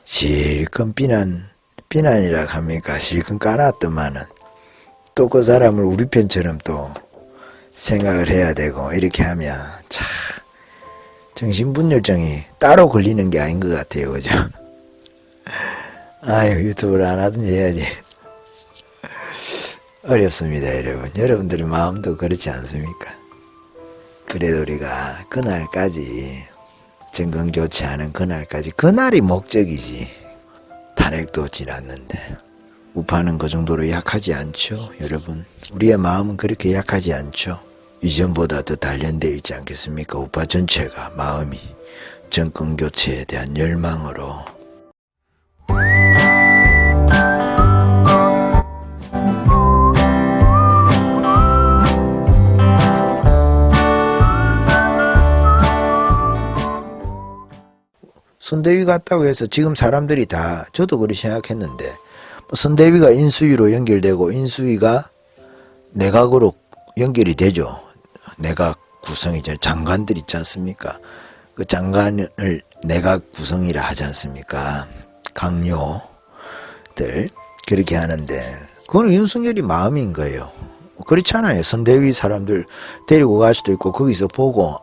실컷 비난이라 합니까? 실컷 까놨더만은 또 그 사람을 우리 편처럼 또 생각을 해야 되고 이렇게 하면 참 정신분열증이 따로 걸리는 게 아닌 것 같아요. 그죠? 아유, 유튜브를 안 하든지 해야지. 어렵습니다, 여러분. 여러분들의 마음도 그렇지 않습니까? 그래도 우리가 그날까지 정권 교체하는 그날까지, 그날이 목적이지 탄핵도 지났는데 우파는 그 정도로 약하지 않죠, 여러분. 우리의 마음은 그렇게 약하지 않죠. 이전보다 더 단련되어 있지 않겠습니까? 우파 전체가 마음이 정권 교체에 대한 열망으로. 선대위 같다고 해서 지금 사람들이 다, 저도 그렇게 생각했는데, 선대위가 인수위로 연결되고 인수위가 내각으로 연결이 되죠. 내각 구성이 장관들 있지 않습니까? 그 장관을 내각 구성이라 하지 않습니까? 강요들 그렇게 하는데 그건 윤석열이 마음인 거예요. 그렇잖아요. 선대위 사람들 데리고 갈 수도 있고 거기서 보고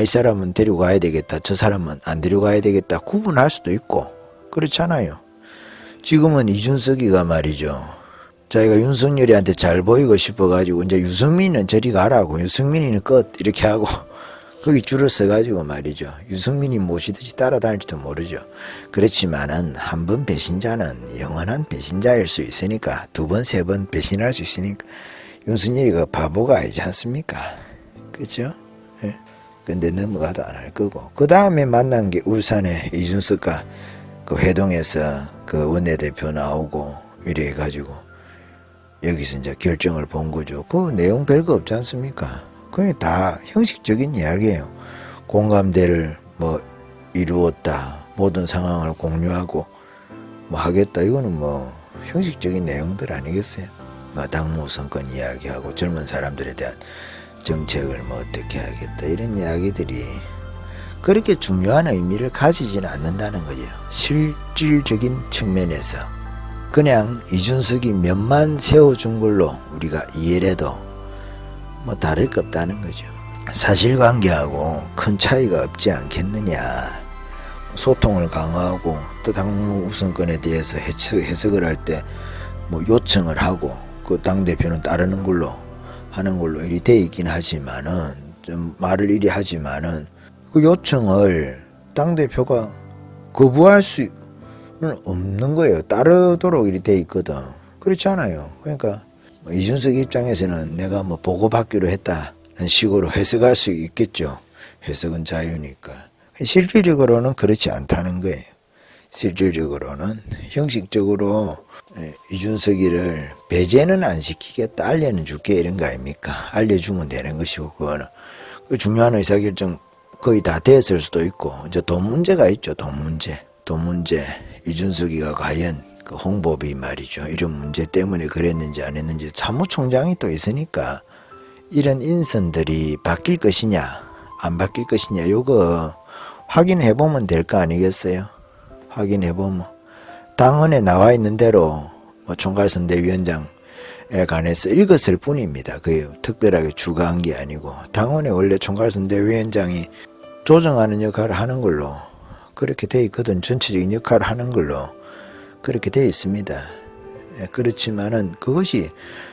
이 사람은 데리고 가야 되겠다, 저 사람은 안 데리고 가야 되겠다 구분할 수도 있고 그렇잖아요. 지금은 이준석이가 말이죠. 자기가 윤석열이한테 잘 보이고 싶어가지고 이제 유승민은 저리 가라고, 유승민이는 끝 이렇게 하고 거기 줄을 서가지고 말이죠. 유승민이 모시듯이 따라다닐지도 모르죠. 그렇지만은 한 번 배신자는 영원한 배신자일 수 있으니까 두 번, 세 번 배신할 수 있으니까 윤석열이가 바보가 아니지 않습니까? 그렇죠? 예. 근데 넘어가도 안 할 거고. 그 다음에 만난 게 울산의 이준석과 그 회동에서 그 원내대표 나오고 이래 가지고 여기서 이제 결정을 본 거죠. 그 내용 별거 없지 않습니까? 그게 다 형식적인 이야기예요. 공감대를 뭐 이루었다, 모든 상황을 공유하고 뭐 하겠다, 이거는 뭐 형식적인 내용들 아니겠어요? 뭐 당무 선권 이야기하고 젊은 사람들에 대한 정책을 뭐 어떻게 하겠다, 이런 이야기들이 그렇게 중요한 의미를 가지지는 않는다는 거죠. 실질적인 측면에서 그냥 이준석이 면만 세워준 걸로 우리가 이해를 해도 뭐 다를 것 없다는 거죠. 사실관계하고 큰 차이가 없지 않겠느냐. 소통을 강화하고 또 당무 우선권에 대해서 해석을 할 때 뭐 요청을 하고 그 당대표는 따르는 걸로 하는 걸로 이리 돼 있긴 하지만은, 좀 말을 이리 하지만은 그 요청을 당대표가 거부할 수는 없는 거예요. 따르도록 이리 돼 있거든. 그렇지 않아요. 그러니까 이준석 입장에서는 내가 뭐 보고받기로 했다는 식으로 해석할 수 있겠죠. 해석은 자유니까. 실질적으로는 그렇지 않다는 거예요. 실질적으로는 형식적으로 이준석이를 배제는 안 시키겠다, 알려는 줄게 이런 거 아닙니까? 알려주면 되는 것이고, 그거는 그 중요한 의사결정 거의 다 됐을 수도 있고, 이제 돈 문제가 있죠. 돈 문제. 이준석이가 과연 그 홍보비 말이죠, 이런 문제 때문에 그랬는지 안 했는지, 사무총장이 또 있으니까 이런 인선들이 바뀔 것이냐 안 바뀔 것이냐, 요거 확인해보면 될 거 아니겠어요? 확인해보면 당헌에 나와 있는 대로 뭐 총괄선대위원장에 관해서 읽었을 뿐입니다. 그게 특별하게 추가한 게 아니고, 당헌에 원래 총괄선대위원장이 조정하는 역할을 하는 걸로 그렇게 돼 있거든. 전체적인 역할을 하는 걸로 그렇게 돼 있습니다. 그렇지만은 그것이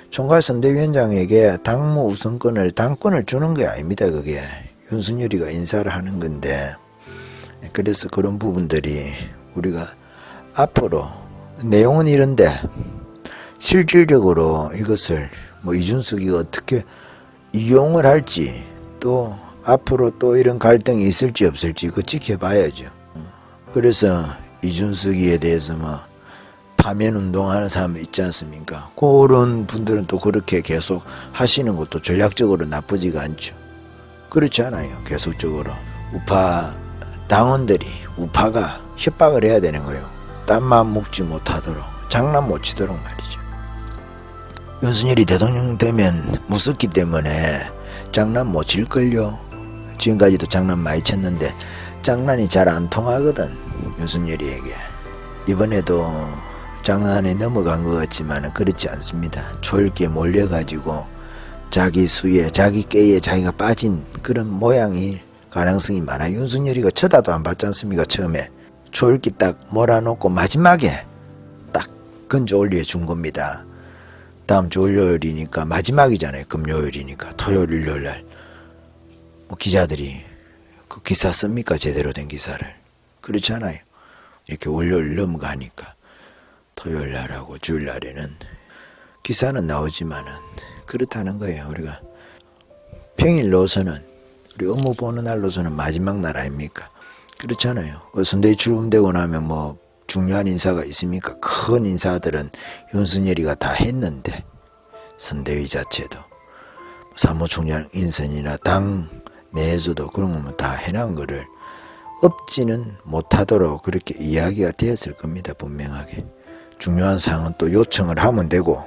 총괄선대위원장에게 당무 우선권을, 당권을 주는 게 아닙니다. 그게 윤석열이가 인사를 하는 건데, 그래서 그런 부분들이 우리가 앞으로 내용은 이런데 실질적으로 이것을 뭐 이준석이 어떻게 이용을 할지, 또 앞으로 또 이런 갈등이 있을지 없을지 그거 지켜봐야죠. 그래서 이준석이에 대해서 뭐 파면 운동하는 사람 있지 않습니까? 그런 분들은 또 그렇게 계속 하시는 것도 전략적으로 나쁘지가 않죠. 그렇지 않아요. 계속적으로 우파 당원들이, 우파가 협박을 해야 되는 거예요. 딴 마음 먹지 못하도록, 장난 못 치도록 말이죠. 윤석열이 대통령 되면 무섭기 때문에 장난 못 칠걸요. 지금까지도 장난 많이 쳤는데 장난이 잘 안 통하거든, 윤석열이에게. 이번에도 장난에 넘어간 것 같지만 그렇지 않습니다. 졸게 몰려가지고 자기 수에 자기 깨에 자기가 빠진 그런 모양일 가능성이 많아요. 윤석열이가 쳐다도 안 봤지 않습니까? 처음에 졸기 딱 몰아놓고 마지막에 딱 건져 올려준 겁니다. 다음 주 월요일이니까 마지막이잖아요. 금요일이니까 토요일 일요일날 기자들이 그 기사 씁니까? 제대로 된 기사를. 그렇지 않아요. 이렇게 월요일 넘어가니까 토요일 날하고 주일 날에는 기사는 나오지만은 그렇다는 거예요. 우리가 평일로서는 우리 업무 보는 날로서는 마지막 날 아닙니까? 그렇잖아요. 선대위 출범되고 나면 뭐 중요한 인사가 있습니까? 큰 인사들은 윤석열이가 다 했는데 선대위 자체도 사무총장 인선이나 당 내에서도 그런 거면 다 해놓은 거를 없지는 못하도록 그렇게 이야기가 되었을 겁니다. 분명하게. 중요한 사항은 또 요청을 하면 되고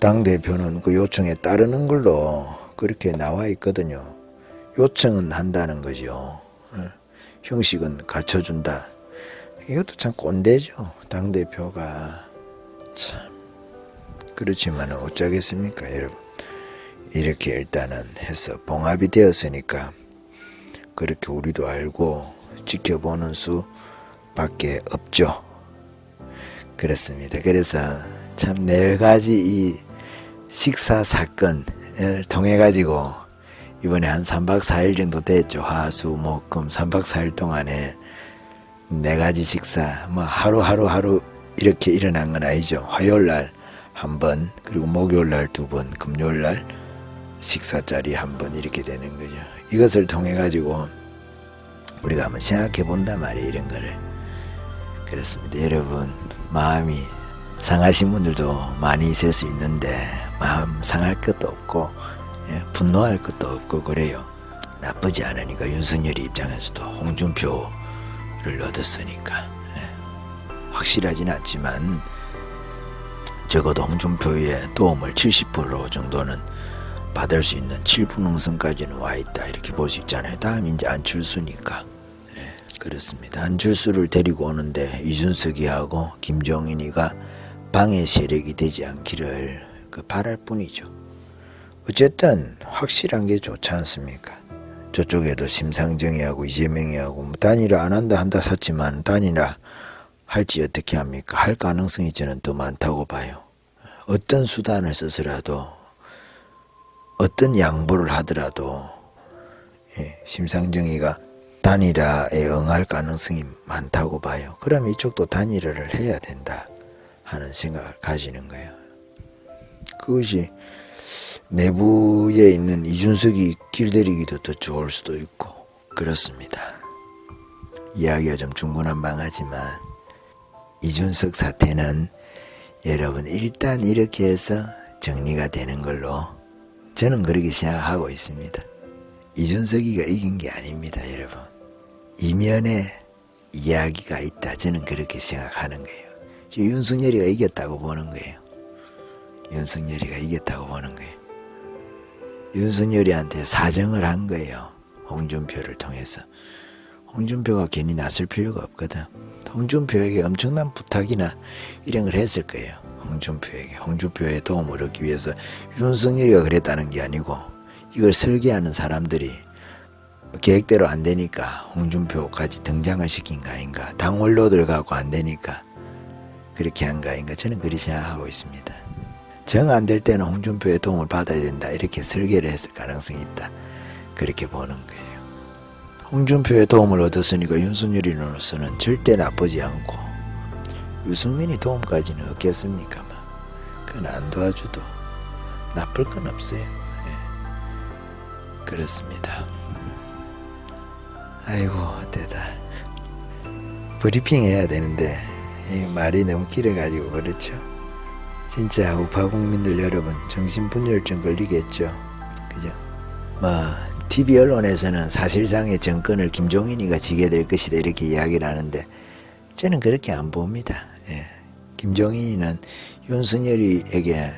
당대표는 그 요청에 따르는 걸로 그렇게 나와 있거든요. 요청은 한다는 거죠. 형식은 갖춰준다. 이것도 참 꼰대죠. 당대표가. 참. 그렇지만 어쩌겠습니까, 여러분. 이렇게 일단은 해서 봉합이 되었으니까 그렇게 우리도 알고 지켜보는 수밖에 없죠. 그렇습니다. 그래서 참 4가지 이 식사 사건을 통해 가지고 이번에 한 3박 4일 정도 됐죠. 화수 목금 3박 4일 동안에 4가지 식사 뭐 하루 이렇게 일어난 건 아니죠. 화요일 날 한 번, 그리고 목요일 날 2번, 금요일 날 식사자리 한 번 이렇게 되는 거죠. 이것을 통해 가지고 우리가 한번 생각해 본단 말이에요. 이런 거를. 그렇습니다. 여러분 마음이 상하신 분들도 많이 있을 수 있는데 마음 상할 것도 없고 분노할 것도 없고 그래요. 나쁘지 않으니까 윤석열이 입장에서도 홍준표를 얻었으니까 확실하진 않지만 적어도 홍준표의 도움을 70% 정도는 받을 수 있는 7분응선까지는 와 있다 이렇게 볼 수 있잖아요. 다음 이제 안철수니까. 그렇습니다. 안철수를 데리고 오는데 이준석이하고 김종인이가 방해 세력이 되지 않기를 바랄 뿐이죠. 어쨌든 확실한 게 좋지 않습니까? 저쪽에도 심상정이하고 이재명이하고 뭐 단일화 안 한다 샀지만 단일화 할지 어떻게 합니까? 할 가능성이 저는 더 많다고 봐요. 어떤 수단을 써서라도 어떤 양보를 하더라도 심상정이가 단일화에 응할 가능성이 많다고 봐요. 그럼 이쪽도 단일화를 해야 된다 하는 생각을 가지는 거예요. 그것이 내부에 있는 이준석이 길들이기도 더 좋을 수도 있고 그렇습니다. 이야기가 좀 중구난방하지만 이준석 사태는 여러분 일단 이렇게 해서 정리가 되는 걸로 저는 그렇게 생각하고 있습니다. 이준석이가 이긴 게 아닙니다, 여러분. 이면에 이야기가 있다. 저는 그렇게 생각하는 거예요. 윤석열이가 이겼다고 보는 거예요. 윤석열이가 이겼다고 보는 거예요. 윤석열이한테 사정을 한 거예요. 홍준표를 통해서. 홍준표가 괜히 나설 필요가 없거든. 홍준표에게 엄청난 부탁이나 이런 걸 했을 거예요. 홍준표의 도움을 얻기 위해서 윤석열이가 그랬다는 게 아니고 이걸 설계하는 사람들이 계획대로 안 되니까 홍준표까지 등장을 시킨 거 아닌가. 당 원로들 갖고 안 되니까 그렇게 한 거 아닌가. 저는 그렇게 생각하고 있습니다. 정 안 될 때는 홍준표의 도움을 받아야 된다. 이렇게 설계를 했을 가능성이 있다. 그렇게 보는 거예요. 홍준표의 도움을 얻었으니까 윤석열이로서는 절대 나쁘지 않고 유승민이 도움까지는 얻겠습니까? 그건 안 도와줘도 나쁠 건 없어요. 그렇습니다. 아이고 대다 브리핑 해야 되는데 말이 너무 길어가지고 그렇죠. 진짜 우파 국민들 여러분 정신분열증 걸리겠죠. 그죠? TV 언론에서는 사실상의 정권을 김종인이가 지게 될 것이다 이렇게 이야기를 하는데 저는 그렇게 안 봅니다. 김종인이는 윤석열이에게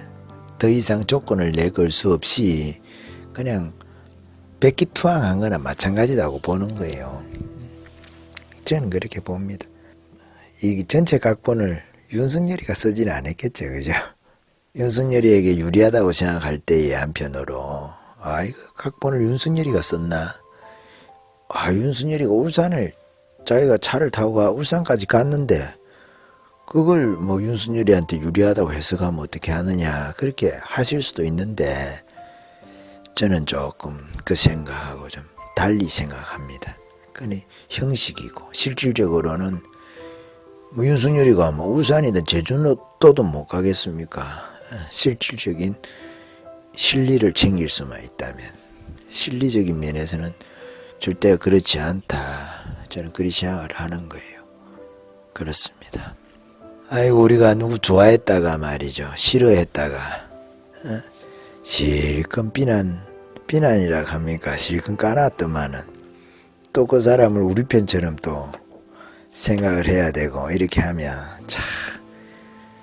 더 이상 조건을 내걸 수 없이 그냥 백기투항한 거나 마찬가지라고 보는 거예요. 저는 그렇게 봅니다. 이 전체 각본을 윤석열이가 쓰지는 않았겠죠, 그죠? 윤석열이에게 유리하다고 생각할 때에 한편으로 이거 각본을 윤석열이가 썼나? 윤석열이가 울산을 자기가 차를 타고 울산까지 갔는데 그걸 뭐 윤석열이한테 유리하다고 해석하면 어떻게 하느냐 그렇게 하실 수도 있는데 저는 조금 그 생각하고 좀 달리 생각합니다. 그니 형식이고 실질적으로는 뭐 윤석열이가 뭐 울산이든 제주도도 못 가겠습니까? 실질적인 실리를 챙길 수만 있다면 실리적인 면에서는 절대 그렇지 않다. 저는 그리 생각을 하는 거예요. 그렇습니다. 아이고 우리가 누구 좋아했다가 말이죠. 싫어했다가 실컷 비난이라 합니까? 실컷 까놨더만은 또 그 사람을 우리 편처럼 또 생각을 해야 되고 이렇게 하면 참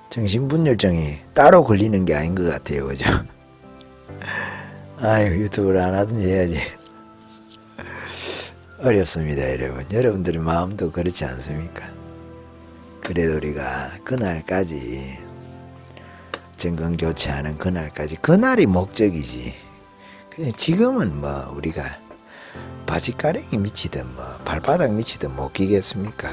정신분열증이 따로 걸리는 게 아닌 것 같아요. 그죠? 유튜브를 안 하든지 해야지. 어렵습니다, 여러분. 여러분들의 마음도 그렇지 않습니까? 그래도 우리가 그날까지 정권 교체하는 그날이 목적이지. 지금은 뭐 우리가 바지가랭이 미치든 뭐 발바닥 미치든 못 끼겠습니까?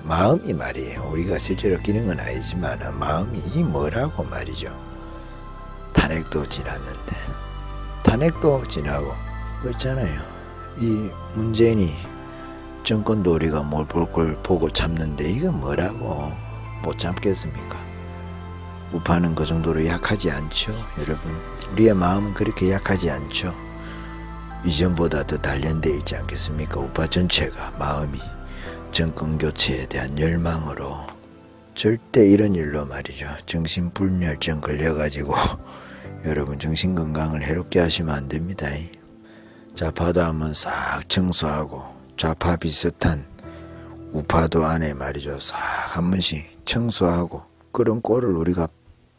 마음이 말이에요. 우리가 실제로 끼는 건 아니지만 마음이 이 뭐라고 말이죠. 탄핵도 지났는데 탄핵도 지나고 그렇잖아요. 이 문재인이 정권도 우리가 뭘 볼 걸 보고 참는데 이건 뭐라고 못 참겠습니까? 우파는 그 정도로 약하지 않죠, 여러분. 우리의 마음은 그렇게 약하지 않죠. 이전보다 더 단련되어 있지 않겠습니까? 우파 전체가 마음이 정권 교체에 대한 열망으로 절대 이런 일로 말이죠. 정신불멸증 걸려가지고 여러분 정신건강을 해롭게 하시면 안 됩니다. 좌파도 한번 싹 청소하고 좌파 비슷한 우파도 안에 말이죠. 싹 한 번씩 청소하고 그런 꼴을 우리가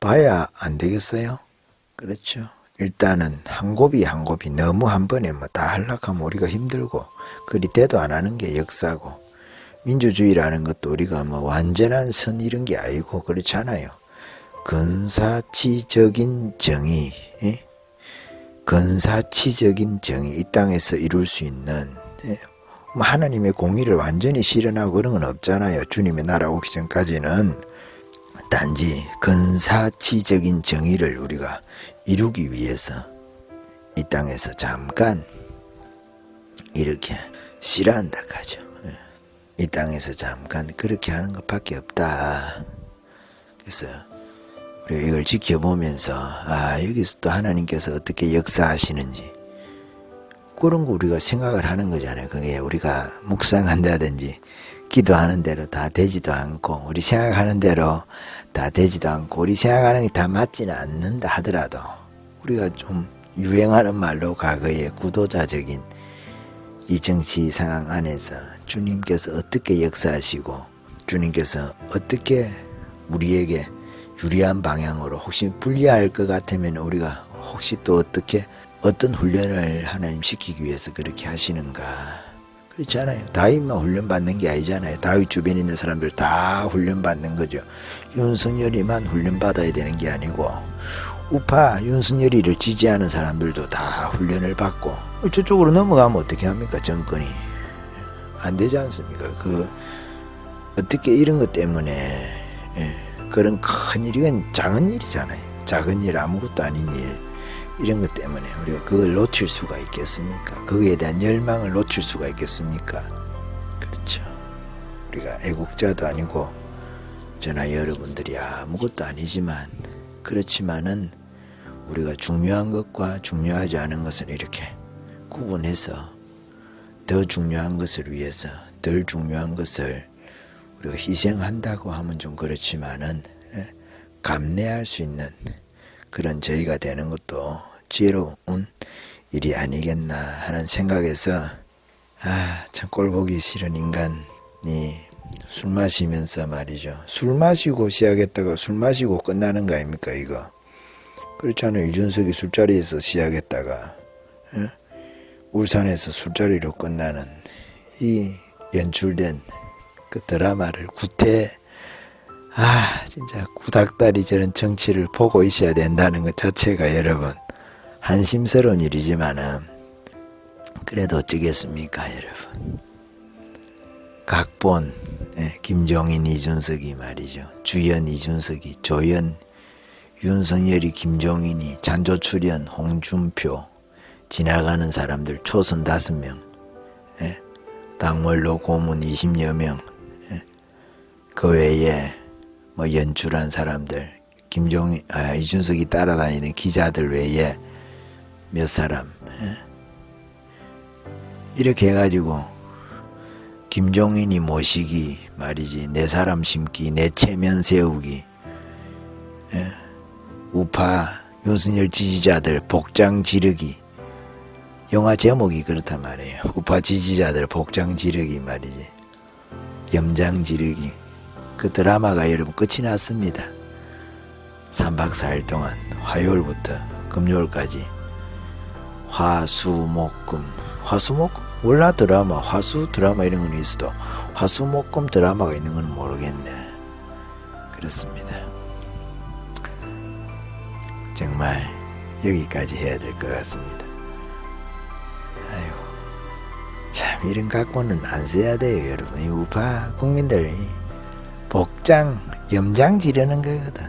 봐야 안 되겠어요? 그렇죠. 일단은 한 곱이 너무 한 번에 뭐 다 하려면 우리가 힘들고 그리 대도 안 하는 게 역사고 민주주의라는 것도 우리가 뭐 완전한 선 이런 게 아니고 그렇잖아요. 근사치적인 정의, 근사치적인 정의 이 땅에서 이룰 수 있는 하나님의 공의를 완전히 실현하고 그런 건 없잖아요. 주님의 나라 오기 전까지는 단지 근사치적인 정의를 우리가 이루기 위해서 이 땅에서 잠깐 이렇게 실현한다 하죠. 이 땅에서 잠깐 그렇게 하는 것밖에 없다. 그래서 우리가 이걸 지켜보면서 여기서 또 하나님께서 어떻게 역사하시는지 그런 거 우리가 생각을 하는 거잖아요. 그게 우리가 묵상한다든지 기도하는 대로 다 되지도 않고 우리 생각하는 대로 다 되지도 않고 우리 생각하는 게 다 맞지는 않는다 하더라도 우리가 좀 유행하는 말로 과거의 구도자적인 이 정치 상황 안에서 주님께서 어떻게 역사하시고 주님께서 어떻게 우리에게 유리한 방향으로 혹시 불리할 것 같으면 우리가 혹시 또 어떻게 어떤 훈련을 하나님 시키기 위해서 그렇게 하시는가. 그렇잖아요. 다윗만 훈련받는 게 아니잖아요. 다윗 주변에 있는 사람들 다 훈련받는 거죠. 윤석열이만 훈련받아야 되는 게 아니고 우파 윤석열이를 지지하는 사람들도 다 훈련을 받고 저쪽으로 넘어가면 어떻게 합니까? 정권이 안 되지 않습니까? 어떻게 이런 것 때문에 그런 큰 일이건 작은 일이잖아요. 작은 일 아무것도 아닌 일 이런 것 때문에 우리가 그걸 놓칠 수가 있겠습니까? 거기에 대한 열망을 놓칠 수가 있겠습니까? 그렇죠. 우리가 애국자도 아니고 저나 여러분들이 아무것도 아니지만 그렇지만은 우리가 중요한 것과 중요하지 않은 것을 이렇게 구분해서 더 중요한 것을 위해서 덜 중요한 것을 우리가 희생한다고 하면 좀 그렇지만은 감내할 수 있는 그런 저희가 되는 것도 지혜로운 일이 아니겠나 하는 생각에서 참 꼴보기 싫은 인간이 술 마시면서 말이죠. 술 마시고 시작했다가 술 마시고 끝나는 거 아닙니까 이거. 그렇잖아요. 유준석이 술자리에서 시작했다가 울산에서 술자리로 끝나는 이 연출된 그 드라마를 진짜 구닥다리 저런 정치를 보고 있어야 된다는 것 자체가 여러분 한심스러운 일이지만은 그래도 어쩌겠습니까 여러분. 각본 김종인 이준석이 말이죠. 주연 이준석이, 조연 윤석열이, 김종인이, 잔조 출연 홍준표, 지나가는 사람들 초선 5명, 당월로 고문 20여 명, 그 외에 뭐 연출한 사람들, 이준석이 따라다니는 기자들 외에 몇 사람, 이렇게 해가지고 김종인이 모시기 말이지, 내 사람 심기, 내 체면 세우기, 우파 윤석열 지지자들 복장 지르기. 영화 제목이 그렇단 말이에요. 우파 지지자들 복장 지르기 말이지, 염장 지르기. 그 드라마가 여러분 끝이 났습니다. 3박 4일 동안 화요일부터 금요일까지 화수목금 몰라. 드라마 화수 드라마 이런 건 있어도 화수목금 드라마가 있는 건 모르겠네. 그렇습니다. 정말 여기까지 해야 될 것 같습니다. 아유, 참 이런 각본은 안 써야 돼요 여러분. 이 우파 국민들이 복장 염장 지르는 거거든.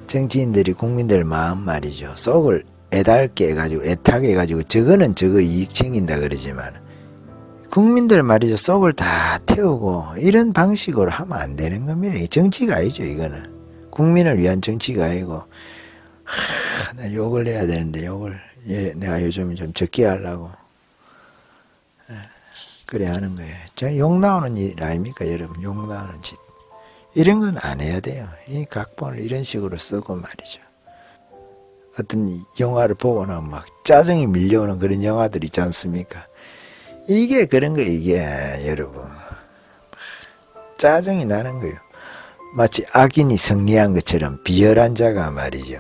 정치인들이 국민들 마음 말이죠, 속을 애달게 해가지고 애타게 해가지고 저거는 저거 이익 챙긴다 그러지만 국민들 말이죠, 속을 다 태우고 이런 방식으로 하면 안 되는 겁니다. 정치가 아니죠. 이거는 국민을 위한 정치가 아니고. 나 욕을 해야 되는데 욕을 내가 요즘 좀 적게 하려고 그래 하는 거예요. 저 욕 나오는 일 아닙니까 여러분. 욕 나오는 짓 이런 건 안 해야 돼요. 이 각본을 이런 식으로 쓰고 말이죠. 어떤 영화를 보고 나면 막 짜증이 밀려오는 그런 영화들 있지 않습니까? 이게 그런 거예요. 이게 여러분 짜증이 나는 거예요. 마치 악인이 승리한 것처럼 비열한 자가 말이죠,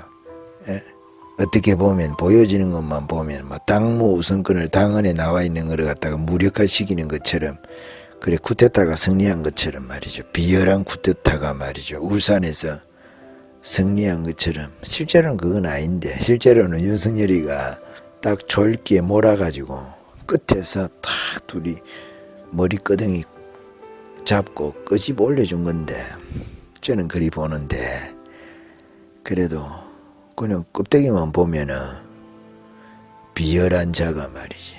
어떻게 보면 보여지는 것만 보면 뭐 당무 우선권을 당원에 나와 있는 걸 갖다가 무력화시키는 것처럼, 그래 쿠데타가 승리한 것처럼 말이죠, 비열한 쿠데타가 말이죠 울산에서 승리한 것처럼, 실제로는 그건 아닌데, 실제로는 윤석열이가 딱 졸기에 몰아가지고 끝에서 탁 둘이 머리끄덩이 잡고 끄집어 올려준 건데, 저는 그리 보는데 그래도 그냥 껍데기만 보면은 비열한 자가 말이지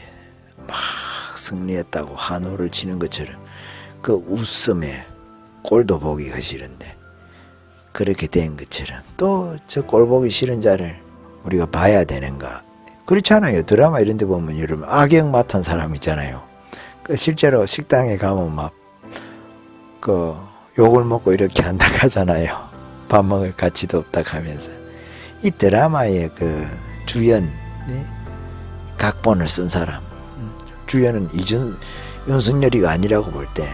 막 승리했다고 한호를 치는 것처럼 그 웃음에 꼴도 보기가 싫은데 그렇게 된 것처럼 또 저 꼴 보기 싫은 자를 우리가 봐야 되는가. 그렇잖아요. 드라마 이런 데 보면 여러분 악역 맡은 사람 있잖아요. 그 실제로 식당에 가면 막 그 욕을 먹고 이렇게 한다 하잖아요. 밥 먹을 가치도 없다 하면서. 이 드라마의 그 주연, 각본을 쓴 사람, 주연은 윤석열이가 아니라고 볼 때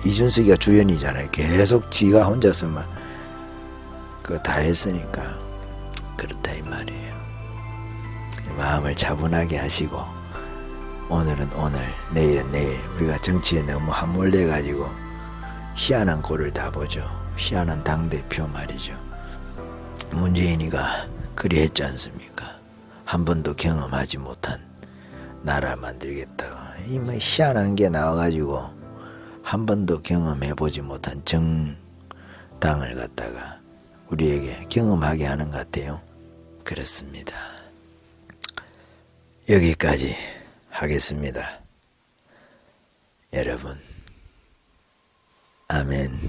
이준석이가 주연이잖아요. 계속 지가 혼자서만 그거 다 했으니까 그렇다 이 말이에요. 마음을 차분하게 하시고 오늘은 오늘, 내일은 내일. 우리가 정치에 너무 함몰돼 가지고 희한한 꼴을 다 보죠. 희한한 당대표 말이죠. 문재인이가 그리 했지 않습니까? 한 번도 경험하지 못한 나라 만들겠다고. 이 뭐 희한한 게 나와가지고 한 번도 경험해보지 못한 정당을 갖다가 우리에게 경험하게 하는 것 같아요. 그렇습니다. 여기까지 하겠습니다. 여러분, 아멘.